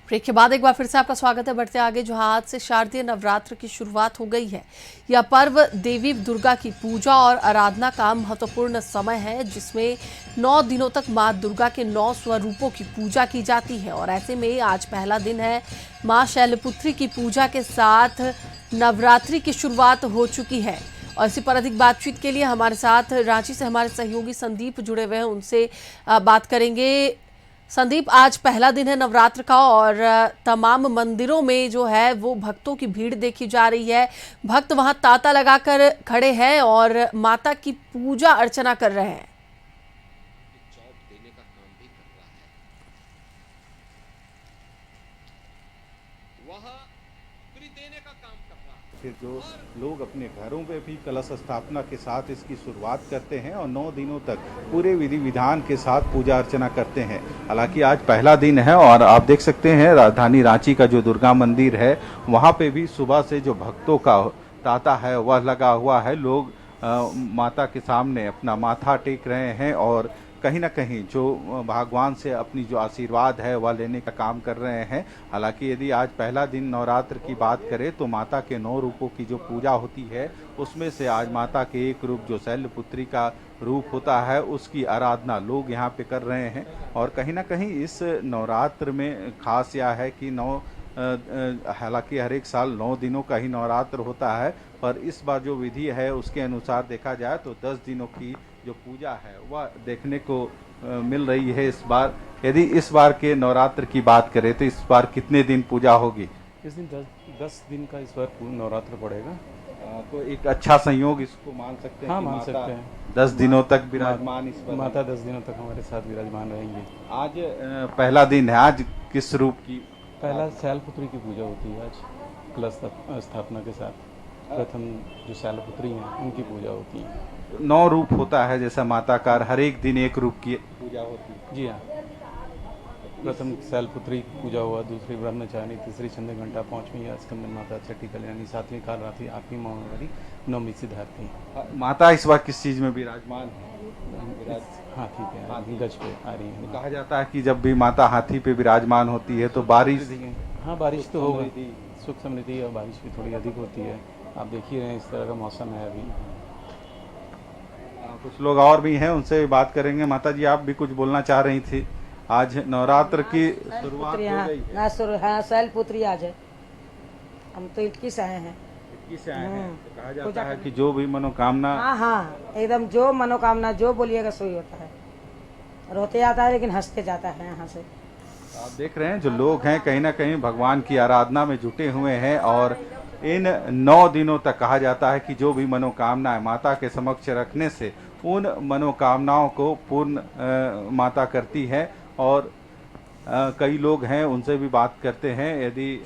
Break के बाद एक बार फिर से आपका स्वागत है। बढ़ते आगे, जहां आज से शारदीय नवरात्र की शुरुआत हो गई है। यह पर्व देवी दुर्गा की पूजा और आराधना का महत्वपूर्ण समय है, जिसमें 9 दिनों तक मां दुर्गा के 9 स्वरूपों की पूजा की जाती है। और ऐसे में आज पहला दिन है। मां शैलपुत्री की पूजा के साथ नवरात्रि की शुरुआत हो चुकी है। और इसी पर अधिक बातचीत के लिए हमारे साथ रांची से हमारे सहयोगी संदीप जुड़े हुए हैं, उनसे बात करेंगे। संदीप, आज पहला दिन है नवरात्र का और तमाम मंदिरों में जो है वो भक्तों की भीड़ देखी जा रही है। भक्त वहां तांता लगाकर खड़े हैं और माता की पूजा अर्चना कर रहे हैं। फिर जो लोग अपने घरों पे भी कलश स्थापना के साथ इसकी शुरुआत करते हैं और 9 दिनों तक पूरे विधि विधान के साथ पूजा अर्चना करते हैं। हालांकि आज पहला दिन है और आप देख सकते हैं राजधानी रांची का जो दुर्गा मंदिर है वहाँ पे भी सुबह से जो भक्तों का तांता है वह लगा हुआ है। लोग माता के सामने अपना माथा टेक रहे हैं और कहीं ना कहीं जो भगवान से अपनी जो आशीर्वाद है वह लेने का काम कर रहे हैं। हालांकि यदि आज पहला दिन नवरात्र की बात करें तो माता के 9 रूपों की जो पूजा होती है उसमें से आज माता के एक रूप जो शैलपुत्री का रूप होता है उसकी आराधना लोग यहाँ पे कर रहे हैं। और कहीं ना कहीं इस नवरात्र में खास यह है कि हालांकि हर एक साल 9 दिनों का ही नवरात्र होता है, पर इस बार जो विधि है उसके अनुसार देखा जाए तो 10 दिनों की जो पूजा है वह देखने को मिल रही है इस बार। यदि इस बार के नवरात्र की बात करें तो इस बार कितने दिन पूजा होगी? इस दिन 10 दिन का इस बार पूर्ण नवरात्र पड़ेगा। तो एक अच्छा संयोग इसको मान सकते हैं। हाँ, मान सकते हैं। 10 दिनों तक विराजमान इस पर माता 10 दिनों तक हमारे साथ विराजमान रहेंगे। आज पहला दिन है। आज किस रूप की? पहला शैलपुत्री की पूजा होती है। आज कलश स्थापना के साथ प्रथम जो शैलपुत्री हैं उनकी पूजा होती है। 9 रूप होता है जैसा माताकार, हर एक दिन एक रूप की पूजा होती है। जी हाँ, प्रथम शैलपुत्री की पूजा हुआ, दूसरी ब्रह्मचारिणी, तीसरी चंद्र घंटा, 5वीं स्कंद माता, छठी कल्याणी, 7वीं कालरात्रि, 8वीं महामारी, 9वीं सिद्धार्थी। माता इस बार किस चीज में विराजमान है? हाथी पे, गज पे आ रही है। कहा जाता है कि जब भी माता हाथी पे विराजमान होती है तो बारिश, हाँ बारिश तो होगी, सुख समृद्धि और बारिश भी थोड़ी अधिक होती है। आप देख ही रहे हैं इस तरह का मौसम है अभी। कुछ लोग और भी हैं, उनसे बात करेंगे। माता जी, आप भी कुछ बोलना चाह रही थी। आज नवरात्र की शुरुआत हो गई है। हाँ, शैलपुत्री आज है। हम तो 21 आए हैं। 21 आए हैं। तो कहा जाता है कि जो भी मनोकामना, हाँ, एकदम जो मनोकामना जो बोलिएगा सही होता है। रोते आता है लेकिन हंसते जाता है यहाँ से। आप देख रहे हैं जो लोग हैं कहीं ना कहीं भगवान की आराधना में जुटे हुए हैं और इन 9 दिनों तक कहा जाता है कि जो भी मनोकामनाएं माता के समक्ष रखने से उन मनोकामनाओं को पूर्ण माता करती है। और कई लोग हैं, उनसे भी बात करते हैं। यदि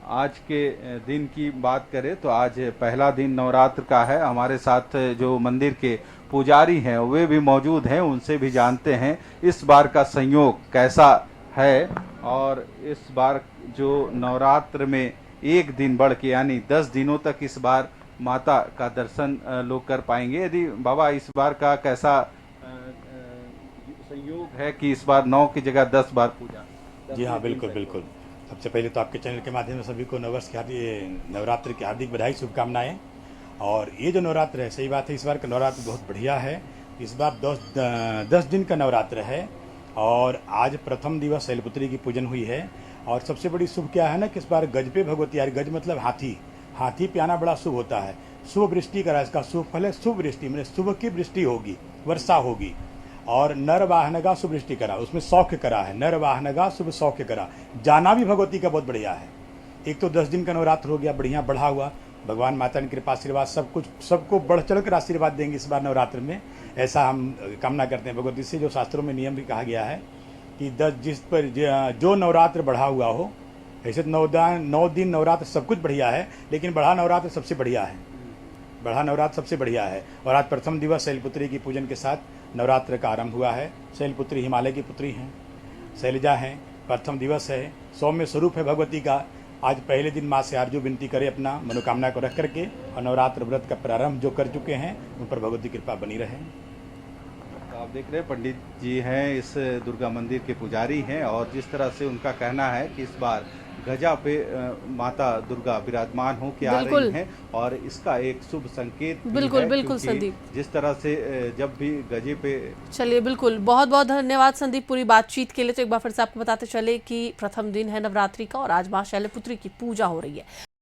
आज के दिन की बात करें तो आज पहला दिन नवरात्र का है। हमारे साथ जो मंदिर के पुजारी हैं वे भी मौजूद हैं, उनसे भी जानते हैं इस बार का संयोग कैसा है। और इस बार जो नवरात्र में एक दिन बढ़ के यानी 10 दिनों तक इस बार माता का दर्शन लोग कर पाएंगे। यदि बाबा इस बार का कैसा संयोग है कि इस बार 9 की जगह 10 बार पूजा? जी हाँ, बिल्कुल बिल्कुल। सबसे पहले तो आपके चैनल के माध्यम से सभी को नववर्ष की नवरात्र की हार्दिक बधाई, शुभकामनाएं। और ये जो नवरात्र है, सही बात है, इस बार का नवरात्र बहुत बढ़िया है। इस बार 10 दिन का नवरात्र है और आज प्रथम दिवस शैलपुत्री की पूजन हुई है। और सबसे बड़ी शुभ क्या है ना कि इस बार गज पे भगवती आ रही। गज मतलब हाथी पे आना बड़ा शुभ होता है। शुभ वृष्टि का इसका शुभ फल है। शुभ वृष्टि मतलब शुभ की वृष्टि होगी, वर्षा होगी। और नर वाहनगा शुभ वृष्टि करा, उसमें सौख्य करा है। नर वाहनगा शुभ सौख्य करा, जाना भी भगवती का बहुत बढ़िया है। एक तो 10 दिन का नवरात्र हो गया, बढ़िया बढ़ा हुआ। भगवान माता की कृपा आशीर्वाद सब कुछ सबको बढ़ चढ़ कर आशीर्वाद देंगे इस बार नवरात्र में, ऐसा हम कामना करते हैं भगवती से। जो शास्त्रों में नियम भी कहा गया है कि 10 जिस पर जो नवरात्र बढ़ा हुआ हो, ऐसे 9 दिन नवरात्र सब कुछ बढ़िया है, लेकिन बढ़ा नवरात्र सबसे बढ़िया है। बढ़ा नवरात्र सबसे बढ़िया है। और आज प्रथम दिवस शैलपुत्री की पूजन के साथ नवरात्र का आरंभ हुआ है। शैलपुत्री हिमालय की पुत्री हैं, शैलजा हैं। प्रथम दिवस है, सौम्य स्वरूप है भगवती का। आज पहले दिन माँ से आरजू विनती करे अपना मनोकामना को रख करके, और नवरात्र व्रत का प्रारंभ जो कर चुके हैं उन पर भगवती कृपा बनी रहे। आप देख रहे हैं पंडित जी हैं, इस दुर्गा मंदिर के पुजारी हैं और जिस तरह से उनका कहना है कि इस बार गजा पे माता दुर्गा विराजमान हो के आ बिल्कुल। रही हैं और इसका एक शुभ संकेत भी बिल्कुल, है, बिल्कुल क्योंकि संदीप। जिस तरह से जब भी गजे पे चलिए, बिल्कुल, बहुत बहुत धन्यवाद संदीप पूरी बातचीत के लिए। तो एक बार फिर से आपको बताते चले कि प्रथम दिन है नवरात्रि का और आज मां शैलपुत्री की पूजा हो रही है।